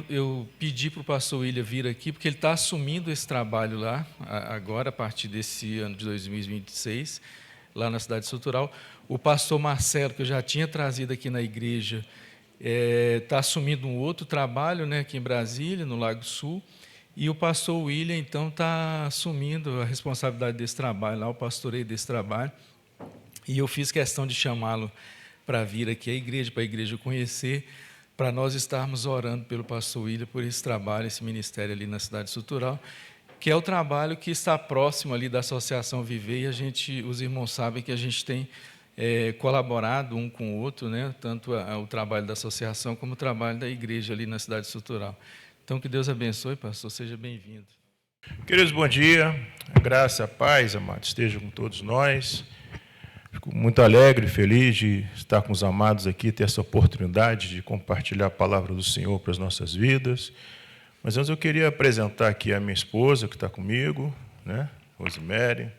eu pedi para o pastor William vir aqui, porque ele está assumindo esse trabalho lá, agora, a partir desse ano de 2026, lá na cidade estrutural. O pastor Marcelo, que eu já tinha trazido aqui na igreja, está assumindo um outro trabalho, né, aqui em Brasília, no Lago Sul, e o pastor William, então, está assumindo a responsabilidade desse trabalho, lá o pastoreio desse trabalho, e eu fiz questão de chamá-lo para vir aqui à igreja, para a igreja conhecer, para nós estarmos orando pelo pastor William, por esse trabalho, esse ministério ali na cidade estrutural, que é o trabalho que está próximo ali da Associação Viver, e os irmãos sabem que a gente tem colaborado um com o outro, né? Tanto o trabalho da associação como o trabalho da igreja ali na cidade estrutural. Então, que Deus abençoe, pastor, seja bem-vindo. Queridos, bom dia, a graça, a paz, amados, estejam com todos nós. Fico muito alegre e feliz de estar com os amados aqui, ter essa oportunidade de compartilhar a palavra do Senhor para as nossas vidas. Mas antes eu queria apresentar aqui a minha esposa, que está comigo, né? Rosemary.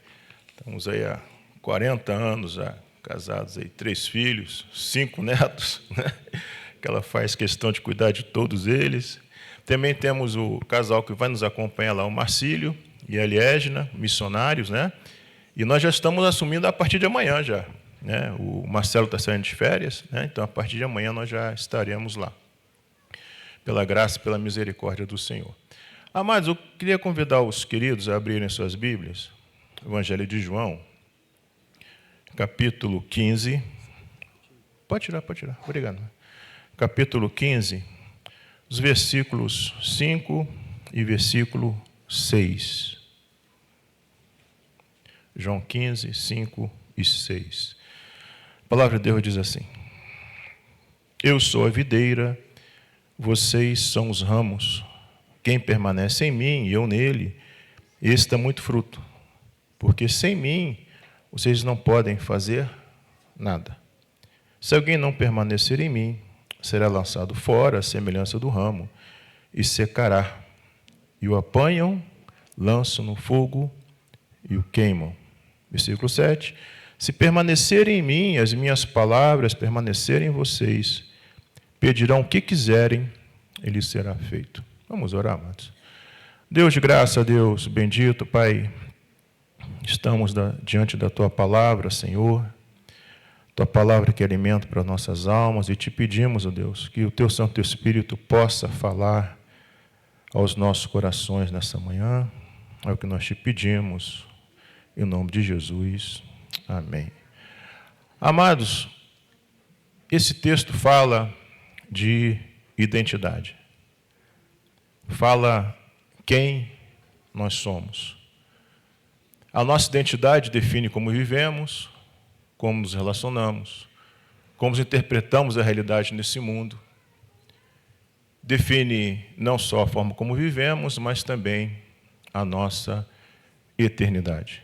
Estamos aí há 40 anos já casados, aí, 3 filhos, 5 netos, né? Que ela faz questão de cuidar de todos eles. Também temos o casal que vai nos acompanhar lá, o Marcílio e a Eliégina, missionários, né? E nós já estamos assumindo a partir de amanhã já, né? O Marcelo está saindo de férias, né? Então a partir de amanhã nós já estaremos lá, pela graça e pela misericórdia do Senhor. Amados, eu queria convidar os queridos a abrirem suas Bíblias, Evangelho de João, capítulo 15. Pode tirar, obrigado. Capítulo 15, os versículos 5 e versículo 6. João 15, 5 e 6. A palavra de Deus diz assim: Eu sou a videira, vocês são os ramos. Quem permanece em mim e eu nele, esse dá muito fruto, porque sem mim vocês não podem fazer nada. Se alguém não permanecer em mim, será lançado fora, à semelhança do ramo, e secará. E o apanham, lançam no fogo e o queimam. Versículo 7. Se permanecerem em mim, as minhas palavras permanecerem em vocês, pedirão o que quiserem, ele será feito. Vamos orar, amados. Deus de graça, Deus bendito, Pai, estamos diante da Tua palavra, Senhor, Tua palavra que é alimento para nossas almas, e te pedimos, ó Deus, que o Teu Santo Espírito possa falar aos nossos corações nessa manhã. É o que nós te pedimos, em nome de Jesus. Amém. Amados, esse texto fala de identidade. Fala quem nós somos. A nossa identidade define como vivemos, como nos relacionamos, como interpretamos a realidade nesse mundo. Define não só a forma como vivemos, mas também a nossa eternidade.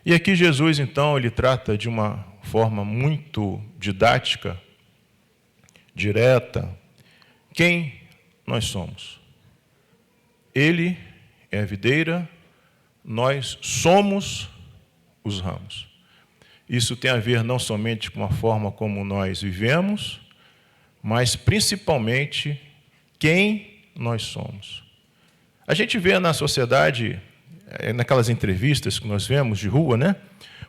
E aqui Jesus, então, ele trata de uma forma muito didática, direta, quem nós somos. Ele é a videira, nós somos os ramos. Isso tem a ver não somente com a forma como nós vivemos, mas principalmente quem nós somos. A gente vê na sociedade, naquelas entrevistas que nós vemos de rua, né?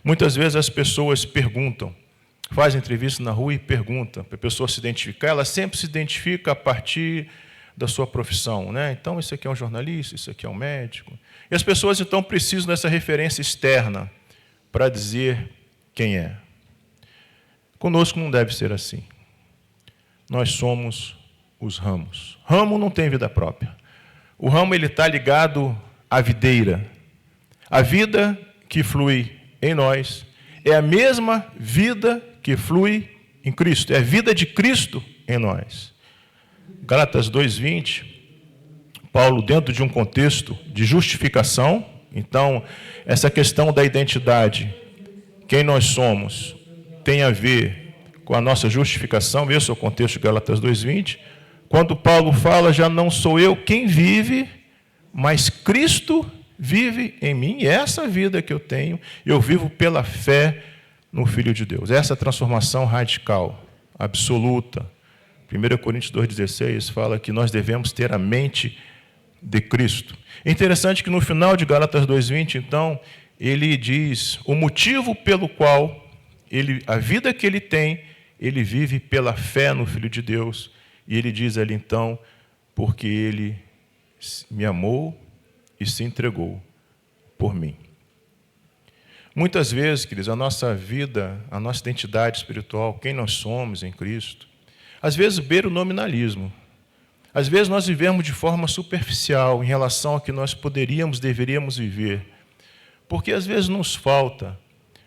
Muitas vezes as pessoas perguntam, fazem entrevista na rua e perguntam para a pessoa se identificar, ela sempre se identifica a partir da sua profissão, né? Então, esse aqui é um jornalista, esse aqui é um médico. E as pessoas, então, precisam dessa referência externa para dizer quem é. Conosco não deve ser assim. Nós somos os ramos. Ramo não tem vida própria. O ramo ele está ligado à videira. A vida que flui em nós é a mesma vida que flui em Cristo. É a vida de Cristo em nós. Gálatas 2:20, Paulo, dentro de um contexto de justificação, então, essa questão da identidade, quem nós somos, tem a ver com a nossa justificação, esse é o contexto de Gálatas 2:20, quando Paulo fala, já não sou eu quem vive, mas Cristo vive em mim, e essa vida que eu tenho, eu vivo pela fé no Filho de Deus. Essa transformação radical, absoluta, 1 Coríntios 2,16 fala que nós devemos ter a mente de Cristo. É interessante que no final de Gálatas 2,20, então, ele diz o motivo pelo qual a vida que ele tem, ele vive pela fé no Filho de Deus. E ele diz ali, então, porque ele me amou e se entregou por mim. Muitas vezes, queridos, a nossa vida, a nossa identidade espiritual, quem nós somos em Cristo, às vezes beira o nominalismo. Às vezes nós vivemos de forma superficial em relação ao que nós poderíamos, deveríamos viver. Porque às vezes nos falta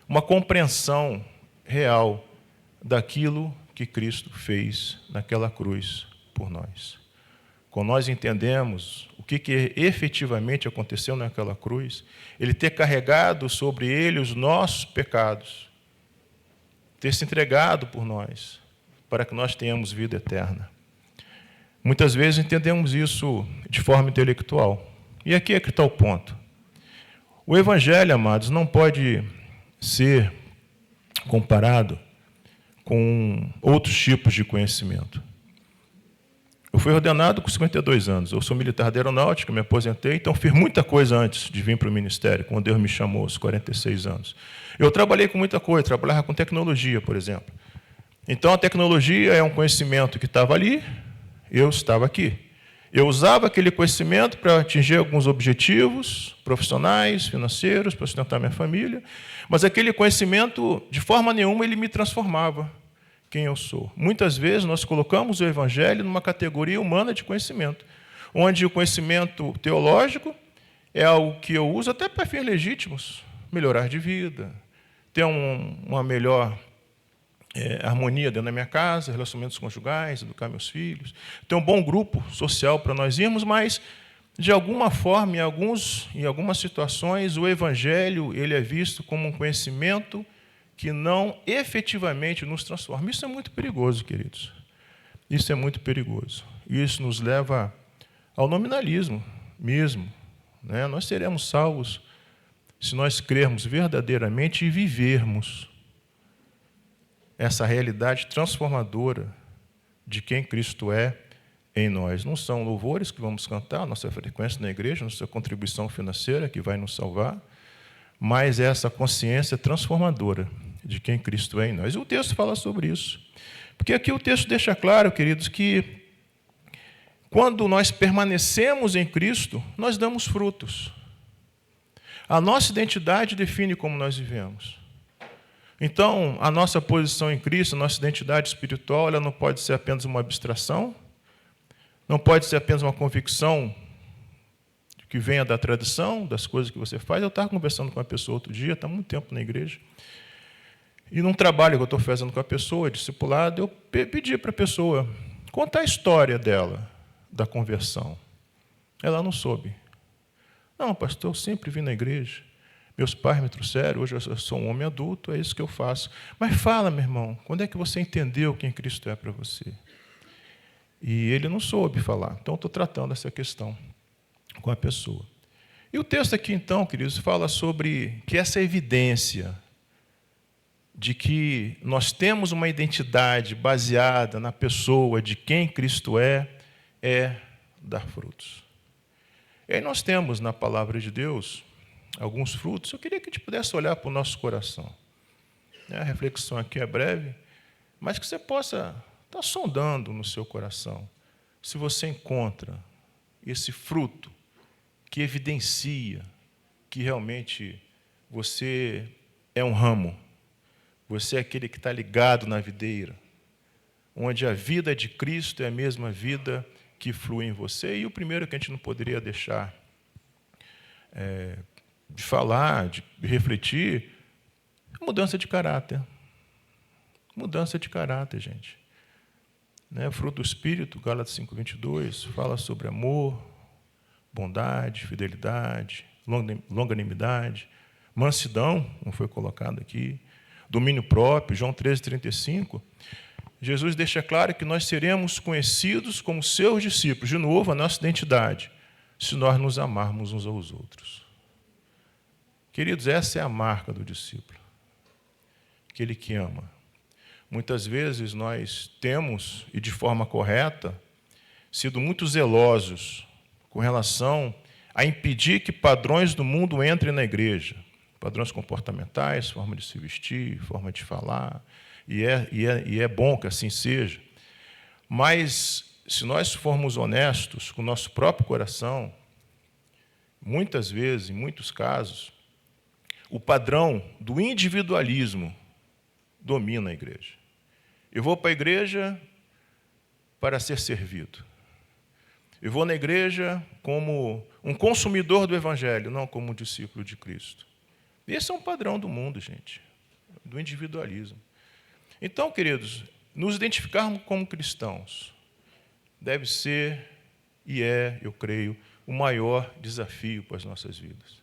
uma compreensão real daquilo que Cristo fez naquela cruz por nós. Quando nós entendemos o que efetivamente aconteceu naquela cruz, ele ter carregado sobre ele os nossos pecados, ter se entregado por nós, para que nós tenhamos vida eterna. Muitas vezes entendemos isso de forma intelectual. E aqui é que está o ponto. O Evangelho, amados, não pode ser comparado com outros tipos de conhecimento. Eu fui ordenado com 52 anos. Eu sou militar da aeronáutica, me aposentei, então fiz muita coisa antes de vir para o ministério, quando Deus me chamou aos 46 anos. Eu trabalhei com muita coisa, trabalhava com tecnologia, por exemplo. Então, a tecnologia é um conhecimento que estava ali, eu estava aqui. Eu usava aquele conhecimento para atingir alguns objetivos profissionais, financeiros, para sustentar minha família, mas aquele conhecimento, de forma nenhuma, ele me transformava quem eu sou. Muitas vezes nós colocamos o Evangelho numa categoria humana de conhecimento, onde o conhecimento teológico é algo que eu uso até para fins legítimos, melhorar de vida, ter uma melhor harmonia dentro da minha casa, relacionamentos conjugais, educar meus filhos, ter um bom grupo social para nós irmos, mas, de alguma forma, em algumas situações, o Evangelho ele é visto como um conhecimento que não efetivamente nos transforma. Isso é muito perigoso, queridos. Isso é muito perigoso. Isso nos leva ao nominalismo mesmo. Né? Nós seremos salvos se nós crermos verdadeiramente e vivermos essa realidade transformadora de quem Cristo é em nós. Não são louvores que vamos cantar, nossa frequência na igreja, nossa contribuição financeira que vai nos salvar, mas essa consciência transformadora de quem Cristo é em nós. E o texto fala sobre isso. Porque aqui o texto deixa claro, queridos, que quando nós permanecemos em Cristo, nós damos frutos. A nossa identidade define como nós vivemos. Então, a nossa posição em Cristo, a nossa identidade espiritual, ela não pode ser apenas uma abstração, não pode ser apenas uma convicção que venha da tradição, das coisas que você faz. Eu estava conversando com uma pessoa outro dia, está há muito tempo na igreja, e num trabalho que eu estou fazendo com a pessoa, discipulado, eu pedi para a pessoa contar a história dela, da conversão. Ela não soube. Não, pastor, eu sempre vim na igreja. Meus pais me trouxeram, hoje eu sou um homem adulto, é isso que eu faço. Mas fala, meu irmão, quando é que você entendeu quem Cristo é para você? E ele não soube falar. Então, eu estou tratando essa questão com a pessoa. E o texto aqui, então, queridos, fala sobre que essa evidência de que nós temos uma identidade baseada na pessoa de quem Cristo é dar frutos. E aí nós temos na palavra de Deus alguns frutos. Eu queria que a gente pudesse olhar para o nosso coração. A reflexão aqui é breve, mas que você possa estar sondando no seu coração se você encontra esse fruto que evidencia que realmente você é um ramo, você é aquele que está ligado na videira, onde a vida de Cristo é a mesma vida que flui em você. E o primeiro que a gente não poderia deixar de falar, de refletir, é mudança de caráter. Mudança de caráter, gente. O fruto do Espírito, Gálatas 5:22, fala sobre amor, bondade, fidelidade, longanimidade, mansidão, como foi colocado aqui, domínio próprio, João 13:35. Jesus deixa claro que nós seremos conhecidos como seus discípulos. De novo, a nossa identidade, se nós nos amarmos uns aos outros. Queridos, essa é a marca do discípulo. Aquele que ama. Muitas vezes nós temos, e de forma correta, sido muito zelosos com relação a impedir que padrões do mundo entrem na igreja. Padrões comportamentais, forma de se vestir, forma de falar, e é bom que assim seja. Mas, se nós formos honestos com o nosso próprio coração, muitas vezes, em muitos casos, o padrão do individualismo domina a igreja. Eu vou para a igreja para ser servido. Eu vou na igreja como um consumidor do Evangelho, não como um discípulo de Cristo. Esse é um padrão do mundo, gente, do individualismo. Então, queridos, nos identificarmos como cristãos deve ser, e é, eu creio, o maior desafio para as nossas vidas.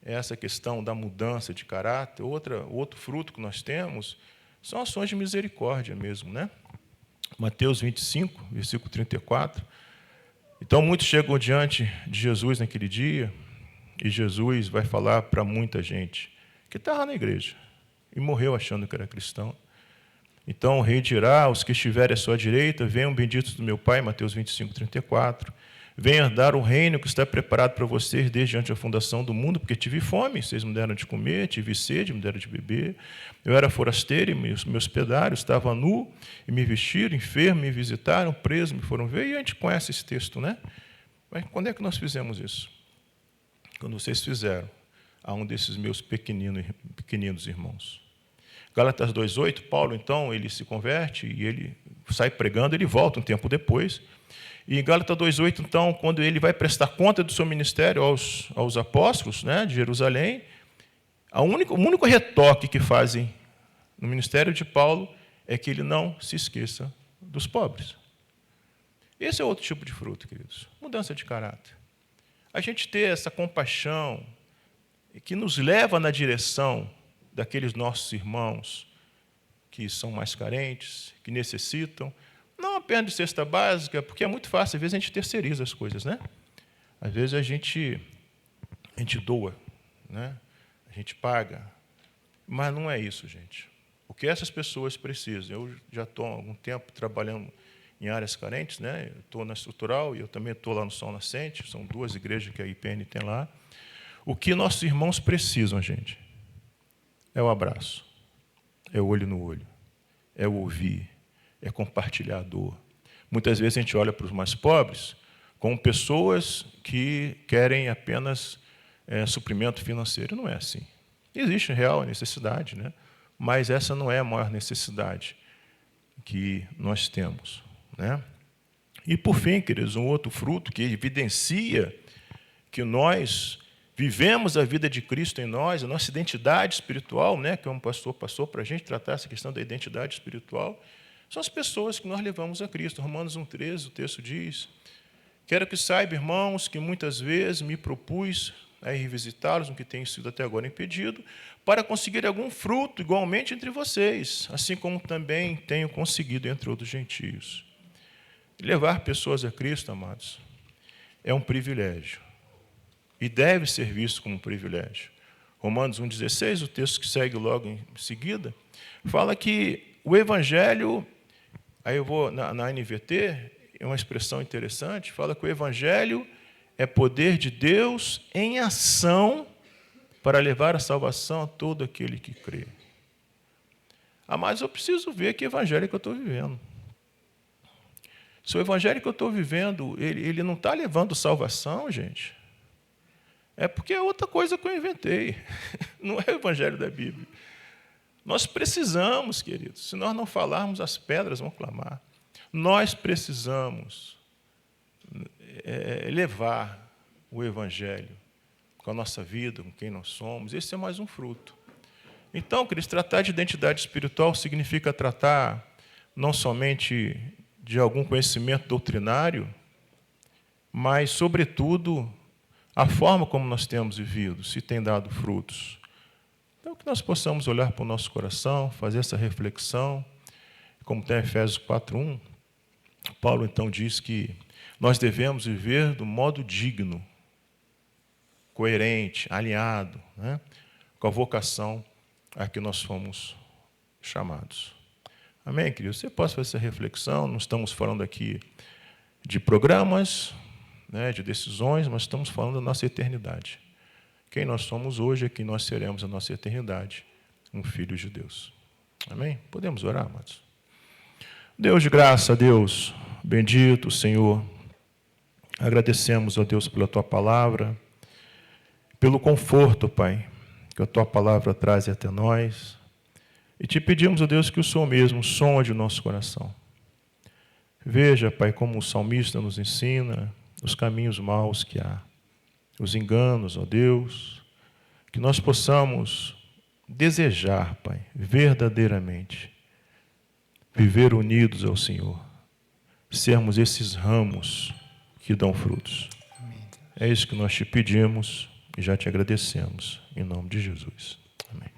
Essa questão da mudança de caráter, outro fruto que nós temos, são ações de misericórdia mesmo, né? Mateus 25, versículo 34. Então, muitos chegam diante de Jesus naquele dia, e Jesus vai falar para muita gente que estava na igreja e morreu achando que era cristão. Então, o rei dirá aos que estiverem à sua direita: venham benditos do meu Pai, Mateus 25, 34. Venham herdar o reino que está preparado para vocês desde antes da fundação do mundo, porque tive fome, vocês me deram de comer, tive sede, me deram de beber. Eu era forasteiro e me hospedaram, estava nu e me vestiram, enfermo, me visitaram, preso, me foram ver. E a gente conhece esse texto, né? Mas quando é que nós fizemos isso? Quando vocês fizeram a um desses meus pequeninos irmãos. Gálatas 2,8, Paulo, então, ele se converte e ele sai pregando, ele volta um tempo depois. E em Gálatas 2,8, então, quando ele vai prestar conta do seu ministério aos apóstolos, né, de Jerusalém, o único retoque que fazem no ministério de Paulo é que ele não se esqueça dos pobres. Esse é outro tipo de fruto, queridos. Mudança de caráter. A gente ter essa compaixão que nos leva na direção daqueles nossos irmãos que são mais carentes, que necessitam, não apenas de cesta básica, porque é muito fácil, às vezes a gente terceiriza as coisas, né? Às vezes a gente doa, né? A gente paga, mas não é isso, gente. O que essas pessoas precisam, eu já estou há algum tempo trabalhando em áreas carentes, né? Eu estou na estrutural e eu também estou lá no Sol Nascente, são 2 igrejas que a IPN tem lá. O que nossos irmãos precisam, gente, é o abraço, é o olho no olho, é o ouvir, é compartilhar a dor. Muitas vezes a gente olha para os mais pobres como pessoas que querem apenas suprimento financeiro. Não é assim. Existe real necessidade, né? Mas essa não é a maior necessidade que nós temos, né? E, por fim, queridos, um outro fruto que evidencia que nós vivemos a vida de Cristo em nós, a nossa identidade espiritual, né, que um pastor passou para a gente tratar essa questão da identidade espiritual, são as pessoas que nós levamos a Cristo. Romanos 1,13, o texto diz: quero que saiba, irmãos, que muitas vezes me propus a ir visitá-los, no que tenho sido até agora impedido, para conseguir algum fruto igualmente entre vocês, assim como também tenho conseguido entre outros gentios. Levar pessoas a Cristo, amados, é um privilégio. E deve ser visto como um privilégio. Romanos 1,16, o texto que segue logo em seguida, fala que o Evangelho, aí eu vou na NVT, é uma expressão interessante, fala que o Evangelho é poder de Deus em ação para levar a salvação a todo aquele que crê. Mas eu preciso ver que evangelho que eu estou vivendo. Se o evangelho que eu estou vivendo, ele não está levando salvação, gente, é porque é outra coisa que eu inventei. Não é o evangelho da Bíblia. Nós precisamos, queridos, se nós não falarmos, as pedras vão clamar. Nós precisamos levar o evangelho com a nossa vida, com quem nós somos. Esse é mais um fruto. Então, queridos, tratar de identidade espiritual significa tratar não somente de algum conhecimento doutrinário, mas, sobretudo, a forma como nós temos vivido, se tem dado frutos. Então, que nós possamos olhar para o nosso coração, fazer essa reflexão, como tem Efésios 4:1, Paulo, então, diz que nós devemos viver do modo digno, coerente, alinhado, né, com a vocação a que nós fomos chamados. Amém, querido? Você pode fazer essa reflexão, não estamos falando aqui de programas, né, de decisões, mas estamos falando da nossa eternidade. Quem nós somos hoje é quem nós seremos a nossa eternidade, um filho de Deus. Amém? Podemos orar, amados? Deus de graça, Deus, bendito Senhor, agradecemos, ó Deus, pela Tua palavra, pelo conforto, Pai, que a Tua palavra traz até nós, e te pedimos, ó Deus, que o Senhor mesmo sonde o nosso coração. Veja, Pai, como o salmista nos ensina os caminhos maus que há, os enganos, ó Deus, que nós possamos desejar, Pai, verdadeiramente, viver unidos ao Senhor, sermos esses ramos que dão frutos. É isso que nós te pedimos e já te agradecemos, em nome de Jesus. Amém.